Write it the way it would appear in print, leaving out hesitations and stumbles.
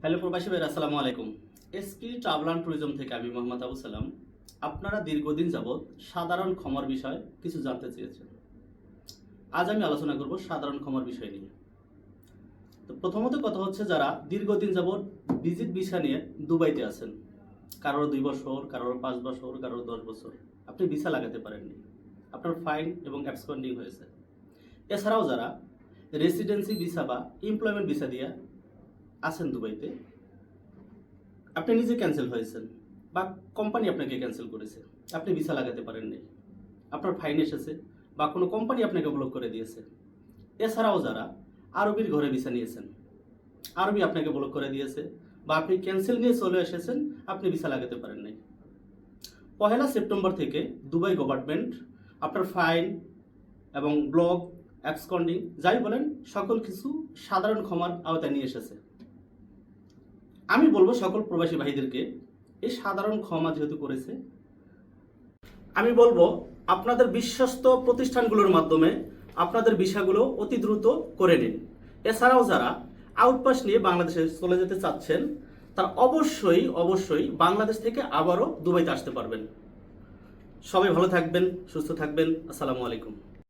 Hello প্রবাসী ভাইরা, আসসালামু আলাইকুম। এসপি ট্রাভেল অ্যান্ড ট্যুরিজম থেকে আমি মোহাম্মদ আবু সালাম। আপনারা দীর্ঘদিন যাবৎ সাধারণ ক্ষমার বিষয়ে কিছু জানতে চেয়েছেন। আজ আমি আলোচনা করব সাধারণ ক্ষমার বিষয় নিয়ে। তো প্রথমত কথা হচ্ছে, যারা দীর্ঘদিন যাবৎ ভিজিট ভিসা নিয়ে দুবাইতে আছেন, কারোর 2 বছর, কারোর 5 বছর, কারোর 10 বছর, আপনি ভিসা লাগাতে পারেননি, আপনার ফাইন এবং অ্যাবসকন্ডিং হয়েছে। এছাড়াও যারা রেসিডেন্সি ভিসা বা এমপ্লয়মেন্ট ভিসা দিয়ে আছেন দুবাইতে, আপনি নিজে ক্যান্সেল হয়েছেন বা কোম্পানি আপনাকে ক্যান্সেল করেছে, আপনি ভিসা লাগাতে পারেননি, আপনার ফাইন এসেছে বা কোনো কোম্পানি আপনাকে ব্লক করে দিয়েছে। এছাড়াও যারা আরবির ঘরে ভিসা নিয়েছেন, আরবি আপনাকে ব্লক করে দিয়েছে বা আপনি ক্যান্সেল নিয়ে চলে এসেছেন, আপনি ভিসা লাগাতে পারেন নাই। 1 সেপ্টেম্বর থেকে দুবাই গভর্নমেন্ট আপনার ফাইন এবং ব্লক, অ্যাবসকন্ডিং যাই বলেন, সকল কিছু সাধারণ ক্ষমার আওতায় নিয়ে এসেছে। আমি বলবো সকল প্রবাসী ভাইদেরকে, এই সাধারণ ক্ষমা যেহেতু করেছে, আমি বলবো আপনাদের বিশ্বস্ত প্রতিষ্ঠানগুলোর মাধ্যমে আপনাদের ভিসাগুলো অতি দ্রুত করে নিন। এছাড়াও যারা আউটপাস নিয়ে বাংলাদেশে চলে যেতে চাচ্ছেন, তারা অবশ্যই বাংলাদেশ থেকে আবারও দুবাইতে আসতে পারবেন। সবাই ভালো থাকবেন, সুস্থ থাকবেন। আসসালামু আলাইকুম।